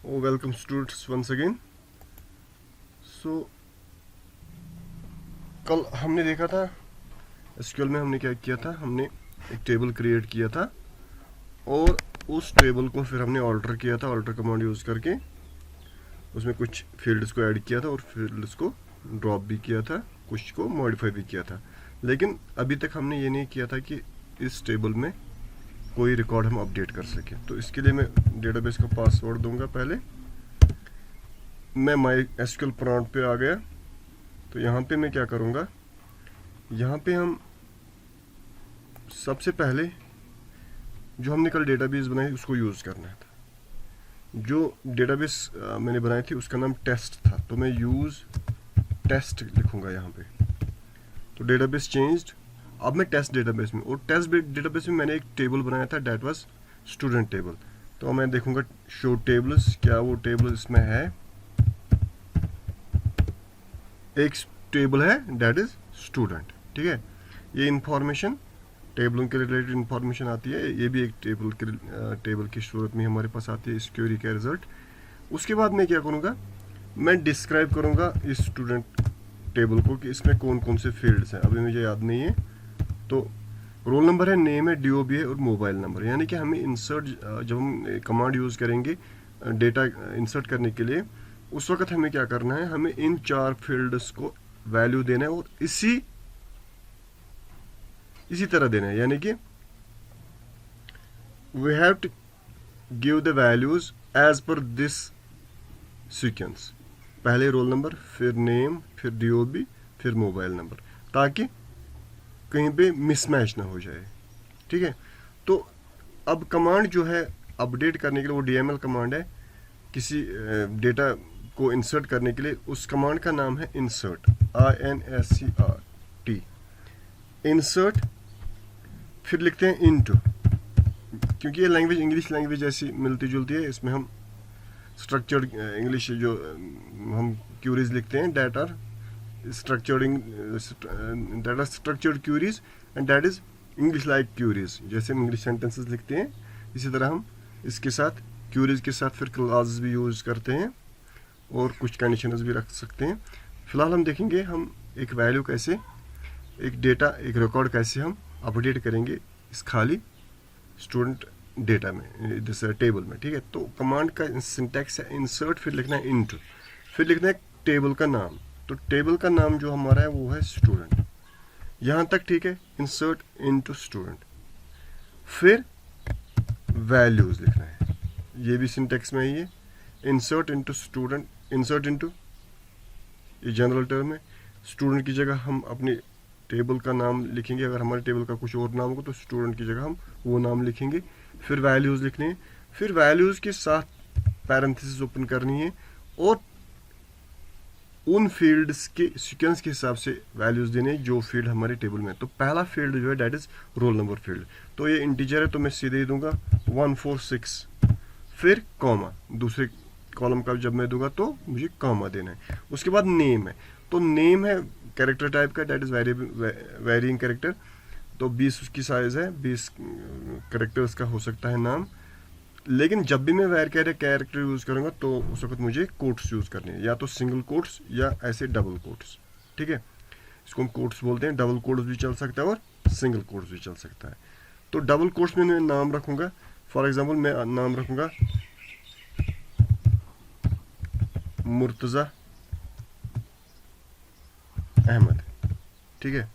Welcome students once again. So कल हमने देखा था एसक्यूएल में हमने क्या किया था, हमने एक टेबल क्रिएट किया था और उस टेबल को फिर हमने ऑल्टर किया था, ऑल्टर कमांड यूज़ करके उसमें कुछ फील्ड्स को ऐड किया था और फील्ड्स को ड्रॉप भी किया था, कुछ को मॉडिफाई भी किया था। लेकिन अभी तक हमने ये नहीं किया था कि इस टेबल में कोई रिकॉर्ड हम अपडेट कर सकें। तो इसके लिए मैं डेटाबेस का पासवर्ड दूंगा। पहले मैं माई एसक्यूएल प्रॉम्प्ट पे आ गया, तो यहाँ पे मैं क्या करूँगा, यहाँ पे हम सबसे पहले जो हमने कल डेटाबेस बनाई उसको यूज़ करना था। जो डेटाबेस मैंने बनाई थी उसका नाम टेस्ट था, तो मैं यूज़ टेस्ट लिखूँगा यहाँ पे। तो डेटाबेस चेंज्ड, अब मैं टेस्ट डेटाबेस में, और टेस्ट डेटाबेस में मैंने एक टेबल बनाया था, डेट वाज स्टूडेंट टेबल। तो मैं देखूँगा शो टेबल्स, क्या वो टेबल इसमें है। एक टेबल है डेट इज स्टूडेंट, ठीक है। ये इंफॉर्मेशन टेबलों के रिलेटेड इंफॉर्मेशन आती है, ये भी एक टेबल की सूरत में हमारे पास आती है इस क्वेरी का रिजल्ट। उसके बाद मैं क्या करूँगा, मैं डिस्क्राइब करूँगा इस स्टूडेंट टेबल को कि इसमें कौन कौन से फील्ड्स हैं। अभी मुझे याद नहीं है। तो रोल नंबर है, नेम है, डीओबी है और मोबाइल नंबर। यानी कि हमें इंसर्ट, जब हम कमांड यूज़ करेंगे डेटा इंसर्ट करने के लिए, उस वक्त हमें क्या करना है, हमें इन चार फील्ड्स को वैल्यू देना है और इसी तरह देना है। यानी कि we have to give the values as per this sequence. पहले रोल नंबर, फिर नेम, फिर डीओबी, फिर मोबाइल नंबर, ताकि कहीं पे मिसमैच ना हो जाए, ठीक है। तो अब कमांड जो है अपडेट करने के लिए, वो डीएमएल कमांड है किसी डेटा को इंसर्ट करने के लिए। उस कमांड का नाम है इंसर्ट, INSERT, इंसर्ट। फिर लिखते हैं इनटू, क्योंकि ये लैंग्वेज इंग्लिश लैंग्वेज ऐसी मिलती जुलती है, इसमें हम स्ट्रक्चर्ड इंग्लिश जो हम क्यूरीज लिखते हैं, that are structured queries and that is English like queries. जैसे हम इंग्लिश सेंटेंसेस लिखते हैं, इसी तरह हम इसके साथ क्यूरीज के साथ फिर क्लॉजेस भी यूज करते हैं और कुछ कंडीशंस भी रख सकते हैं। फिलहाल हम देखेंगे हम एक वैल्यू कैसे, एक डेटा, एक रिकॉर्ड कैसे हम अपडेट करेंगे इस खाली स्टूडेंट डेटा में, इस टेबल में, ठीक है। तो कमांड का सिंटैक्स है इंसर्ट, फिर लिखना है इनटू, फिर लिखना है टेबल का नाम। तो टेबल का नाम जो हमारा है वो है स्टूडेंट, यहाँ तक ठीक है। इंसर्ट इनटू स्टूडेंट, फिर वैल्यूज लिखना है, ये भी सिंटैक्स में ही है। Insert into student, insert into, ये जनरल टर्म है। स्टूडेंट की जगह हम अपनी टेबल का नाम लिखेंगे, अगर हमारे टेबल का कुछ और नाम होगा तो स्टूडेंट की जगह हम वो नाम लिखेंगे। फिर वैल्यूज लिखने हैं, फिर वैल्यूज के साथ पैरेंथेसिस ओपन करनी है और उन फील्ड्स के सीक्वेंस के हिसाब से वैल्यूज देने हैं जो फील्ड हमारे टेबल में है। तो पहला फील्ड जो है that is roll number field, तो ये इंटीजर है तो मैं सीधे ही दूंगा 146, फिर कॉमा, दूसरे कॉलम का जब मैं दूंगा तो मुझे कॉमा देना है। उसके बाद नेम है, तो नेम है कैरेक्टर टाइप का, डेट इज वेरिएंग कैरेक्टर। तो 20 उसकी साइज है, 20 कैरेक्टर्स का हो सकता है नाम। लेकिन जब भी मैं वेर कैरेक्टर यूज करूंगा तो उस वक्त मुझे कोट्स यूज करने हैं, या तो सिंगल कोट्स या ऐसे डबल कोट्स, ठीक है। इसको हम कोट्स बोलते हैं, डबल कोट्स भी चल सकता है और सिंगल कोट्स भी चल सकता है। तो डबल कोट्स में मैं नाम रखूंगा, फॉर एग्जाम्पल मैं नाम रखूंगा मुर्तज़ा अहमद, ठीक है।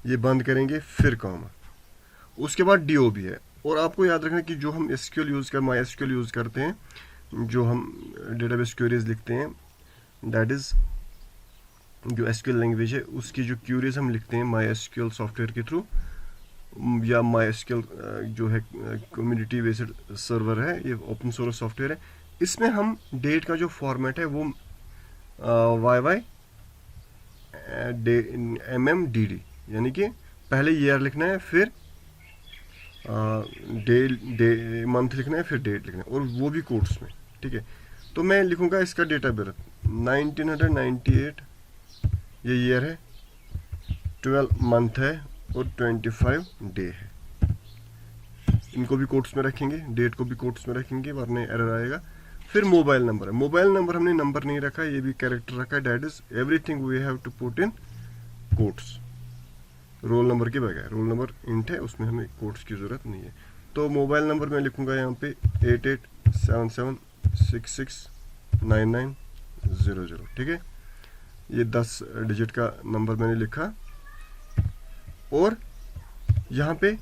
ये बंद करेंगे, फिर कॉमा, उसके बाद डीओबी है। और आपको याद रखना कि जो हम एसक्यूएल यूज़ कर, माई एसक्यूएल यूज़ करते हैं, जो हम डेटाबेस क्वेरीज लिखते हैं, दैट इज़ जो एसक्यूएल लैंग्वेज है, उसकी जो क्वेरीज हम लिखते हैं माई एसक्यूएल सॉफ्टवेयर के थ्रू, या माई एसक्यूएल जो है कम्युनिटी बेस्ड सर्वर है, ये ओपन सोर्स सॉफ्टवेयर है। इसमें हम डेट का जो फॉर्मेट है वो YYMMDD, यानी कि पहले ईयर लिखना है, फिर डे मंथ लिखना है, फिर डेट लिखना है, और वो भी कोट्स में, ठीक है। तो मैं लिखूंगा इसका डेट ऑफ बर्थ 1998, ये ईयर है, 12 मंथ है और 25 डे है। इनको भी कोट्स में रखेंगे, डेट को भी कोट्स में रखेंगे, वरना एरर आएगा। फिर मोबाइल नंबर है, मोबाइल नंबर हमने नंबर नहीं रखा, ये भी कैरेक्टर रखा है, that is everything we have to put in quotes, roll number के बगैर। रोल नंबर इंट है, उसमें हमें कोट्स की ज़रूरत नहीं है। तो मोबाइल नंबर मैं लिखूंगा यहाँ पे 8877669900, ठीक है। ये 10 डिजिट का नंबर मैंने लिखा, और यहाँ पे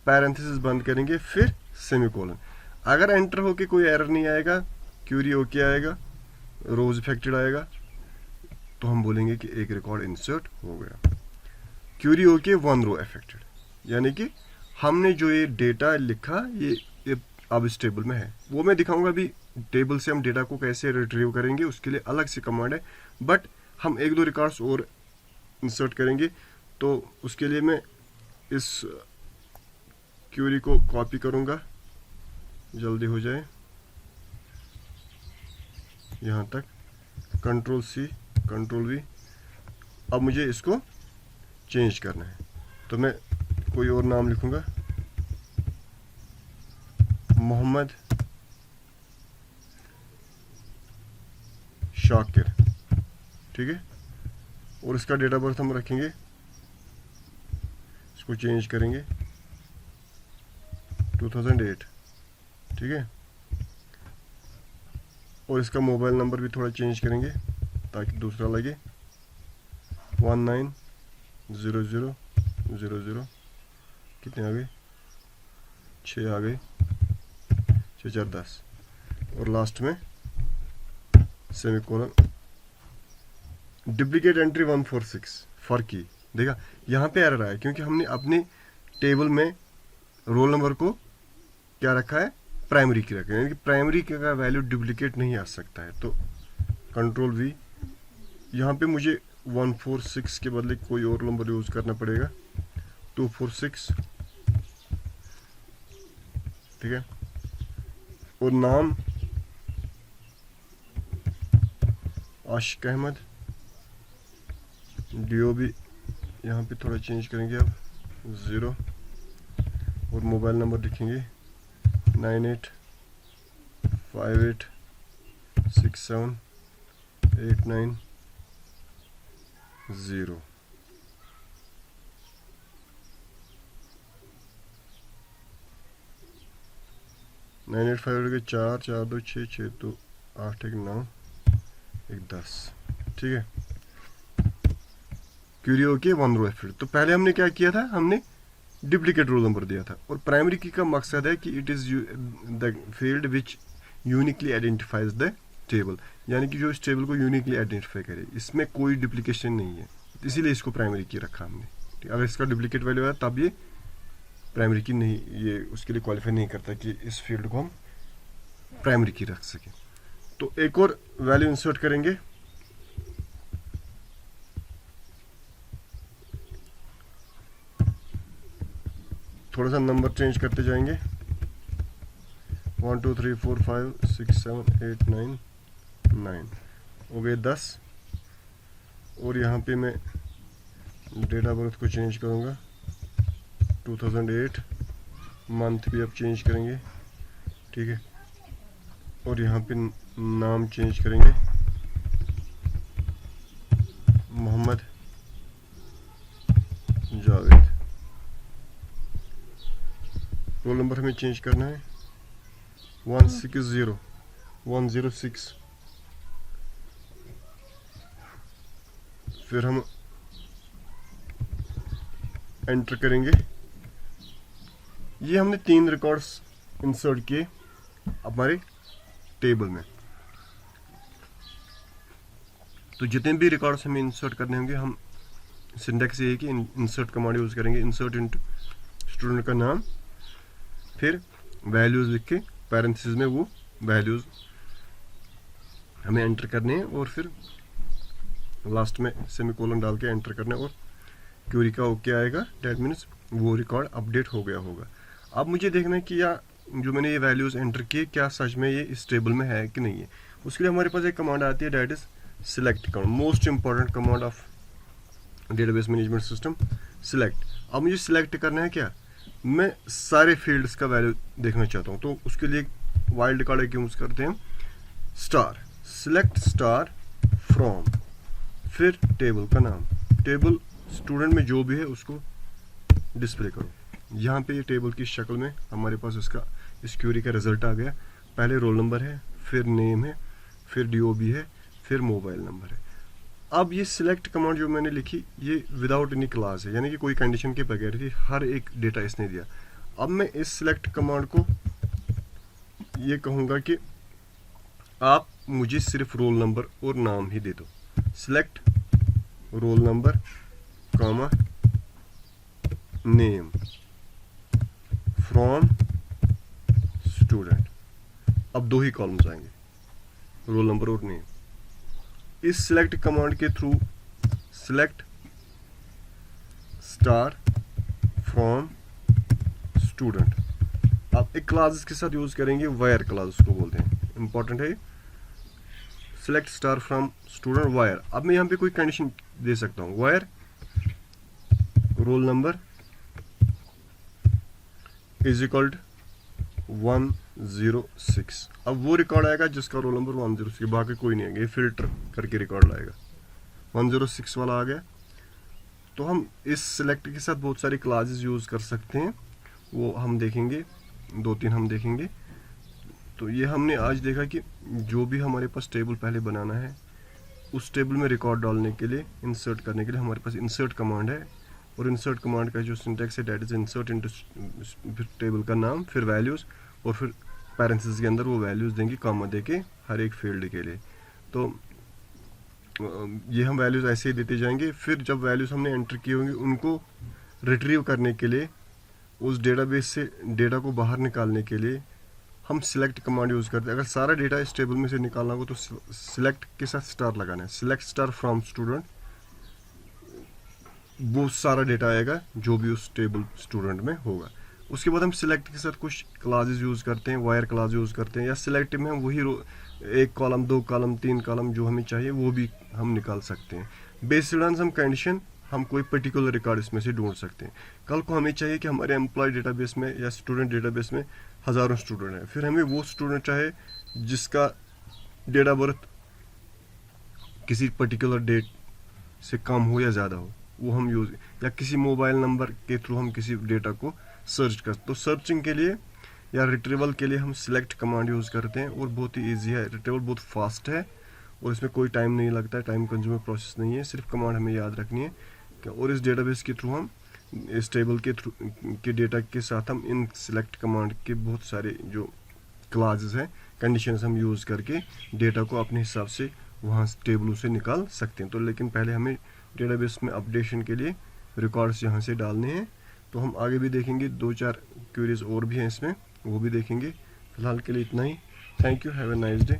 पैरेंथेसिस बंद करेंगे, फिर सेमीकोलन। अगर एंटर होके कोई एरर नहीं आएगा, क्यूरी ओके आएगा, रोज इफेक्टेड आएगा, तो हम बोलेंगे कि एक रिकॉर्ड इंसर्ट हो गया। क्यूरी ओके 1 रो अफेक्टेड, यानी कि हमने जो ये डेटा लिखा ये अब इस टेबल में है। वो मैं दिखाऊंगा अभी, टेबल से हम डेटा को कैसे रिट्रीव करेंगे, उसके लिए अलग से कमांड है, बट हम 1-2 रिकॉर्ड्स और इंसर्ट करेंगे। तो उसके लिए मैं इस क्यूरी को कॉपी करूंगा, जल्दी हो जाए, यहाँ तक, Ctrl+C Ctrl+V। अब मुझे इसको चेंज करना है, तो मैं कोई और नाम लिखूंगा, मोहम्मद शाकिर, ठीक है। और इसका डेट ऑफ बर्थ हम रखेंगे, इसको चेंज करेंगे 2008, ठीक है। और इसका मोबाइल नंबर भी थोड़ा चेंज करेंगे ताकि दूसरा लगे, 190000, कितने आ गए, 6 आ गए, 6 4 10, और लास्ट में सेमीकोलन। डुप्लीकेट एंट्री 146 फॉर की, देखा यहाँ पे एरर आया क्योंकि हमने अपने टेबल में रोल नंबर को क्या रखा है, प्राइमरी की रखा है, यानी कि प्राइमरी का वैल्यू डुप्लीकेट नहीं आ सकता है। तो Ctrl+V, यहाँ पे मुझे 146 के बदले कोई और नंबर यूज करना पड़ेगा, 246, ठीक है। और नाम आशिक अहमद, डीओ भी यहाँ पे थोड़ा चेंज करेंगे अब 0, और मोबाइल नंबर लिखेंगे 98586789 9858 के 4 4 2 6 6 2 8 1 9 1 10, ठीक है। क्यूरी ओके 1 रो एफिड। तो पहले हमने क्या किया था, हमने डुप्लीकेट रोल नंबर दिया था। और प्राइमरी की का मकसद है कि it is the field which uniquely identifies the table, यानी कि जो इस टेबल को यूनिकली आइडेंटिफाई करे, इसमें कोई डुप्लीकेशन नहीं है, इसीलिए इसको प्राइमरी की रखा हमने। अगर इसका डुप्लीकेट वैल्यू है तब ये प्राइमरी की नहीं, ये उसके लिए क्वालिफाई नहीं करता कि इस फील्ड को हम प्राइमरी की रख सकें। तो एक और वैल्यू इंसर्ट करेंगे, थोड़ा सा नंबर चेंज करते जाएंगे, 1 2 3 4 5 6 7 8 9 9 हो गए 10। और यहाँ पे मैं डेट ऑफ बर्थ को चेंज करूँगा 2008, मंथ भी अब चेंज करेंगे, ठीक है। और यहाँ पे नाम चेंज करेंगे, मोहम्मद जावेद। रोल नंबर हमें चेंज करना है 160 फिर हम एंटर करेंगे। ये हमने 3 रिकॉर्ड्स इंसर्ट किए हमारे टेबल में। तो जितने भी रिकॉर्ड्स हमें इंसर्ट करने होंगे, हम सिंटैक्स ये है कि इंसर्ट कमांड यूज करेंगे, इंसर्ट इनटू स्टूडेंट का नाम, फिर वैल्यूज़ लिख के पैरेंथेसिस में वो वैल्यूज़ हमें एंटर करने हैं, और फिर लास्ट में सेमीकोलन डाल के एंटर करना है, और क्यूरी का ओके आएगा, डैट मीन्स वो रिकॉर्ड अपडेट हो गया होगा। अब मुझे देखना है कि या जो मैंने ये वैल्यूज़ एंटर किए क्या सच में ये इस टेबल में है कि नहीं है। उसके लिए हमारे पास एक कमांड आती है, that is select command, most important command of database management system, select. अब मुझे सिलेक्ट करना है क्या, मैं सारे फील्ड्स का वैल्यू देखना चाहता हूँ, तो उसके लिए वाइल्ड कार्ड एक यूज़ करते हैं, स्टार, सिलेक्ट स्टार फ्रॉम, फिर टेबल का नाम, टेबल स्टूडेंट में जो भी है उसको डिस्प्ले करो। यहाँ पे ये टेबल की शक्ल में हमारे पास इसका इस क्यूरी का रिजल्ट आ गया। पहले रोल नंबर है, फिर नेम है, फिर DOB है, फिर मोबाइल नंबर है। अब ये सिलेक्ट कमांड जो मैंने लिखी ये विदाउट एनी क्लास है, यानी कि कोई कंडीशन के बगैर ही हर एक डेटा इसने दिया। अब मैं इस सिलेक्ट कमांड को ये कहूँगा कि आप मुझे सिर्फ रोल नंबर और नाम ही दे दो। Select roll number comma name from student. अब 2 ही कॉलम्स आएंगे, रोल नंबर और नेम। इस सिलेक्ट कमांड के through select star from student, आप एक क्लास के साथ यूज करेंगे, वायर क्लास उसको बोलते हैं, इंपॉर्टेंट है। Select star from student wire. अब मैं यहाँ पे कोई कंडीशन दे सकता हूँ, wire roll number is equal 106। अब वो रिकॉर्ड आएगा जिसका रोल नंबर 106, बाकी कोई नहीं आएगा, ये फिल्टर करके रिकॉर्ड लाएगा। 106 वाला आ गया। तो हम इस सिलेक्ट के साथ बहुत सारी क्लासेस यूज कर सकते हैं, वो हम देखेंगे, 2-3 हम देखेंगे। तो ये हमने आज देखा कि जो भी हमारे पास टेबल पहले बनाना है, उस टेबल में रिकॉर्ड डालने के लिए, इंसर्ट करने के लिए हमारे पास इंसर्ट कमांड है, और इंसर्ट कमांड का जो सिंटैक्स है that is insert into table का नाम, फिर वैल्यूज, और फिर पैरेंथेसिस के अंदर वो वैल्यूज देंगे कॉमा देके हर एक फील्ड के लिए। तो ये हम वैल्यूज ऐसे ही देते जाएंगे। फिर जब वैल्यूज हमने एंटर किए होंगे उनको रिट्रीव करने के लिए, उस डेटाबेस से डेटा को बाहर निकालने के लिए हम सिलेक्ट कमांड यूज़ करते हैं। अगर सारा डेटा इस टेबल में से निकालना हो तो सिलेक्ट के साथ स्टार लगाना है, सिलेक्ट स्टार फ्रॉम स्टूडेंट, वो सारा डेटा आएगा जो भी उस टेबल स्टूडेंट में होगा। उसके बाद हम सिलेक्ट के साथ कुछ क्लासेस यूज़ करते हैं, वायर क्लास यूज़ करते हैं, या सिलेक्ट में हम वही 1 कॉलम 2 कॉलम 3 कॉलम जो हमें चाहिए वो भी हम निकाल सकते हैं। बेस्ड ऑन सम कंडीशन हम कोई पर्टिकुलर रिकॉर्ड इसमें से ढूंढ सकते हैं। कल को हमें चाहिए कि हमारे एम्प्लॉय डेटाबेस में या स्टूडेंट डेटाबेस में हज़ारों स्टूडेंट हैं, फिर हमें वो स्टूडेंट चाहे जिसका डेट ऑफ बर्थ किसी पर्टिकुलर डेट से कम हो या ज़्यादा हो, वो हम यूज़, या किसी मोबाइल नंबर के थ्रू हम किसी डेटा को सर्च कर, तो सर्चिंग के लिए या रिट्रीवल के लिए हम सिलेक्ट कमांड यूज़ करते हैं, और बहुत ही ईजी है। रिट्रीवल बहुत फास्ट है और इसमें कोई टाइम नहीं लगता है, टाइम कंज्यूमर प्रोसेस नहीं है, सिर्फ कमांड हमें याद रखनी है। और इस डेटाबेस के थ्रू हम इस टेबल के थ्रू के डेटा के साथ हम इन सिलेक्ट कमांड के बहुत सारे जो क्लासेस हैं, कंडीशंस हम यूज़ करके डेटा को अपने हिसाब से वहाँ टेबलों से निकाल सकते हैं। तो लेकिन पहले हमें डेटाबेस में अपडेशन के लिए रिकॉर्ड्स यहाँ से डालने हैं। तो हम आगे भी देखेंगे, 2-4 क्वेरीज और भी हैं इसमें, वो भी देखेंगे। फिलहाल के लिए इतना ही। Thank you, have a nice day.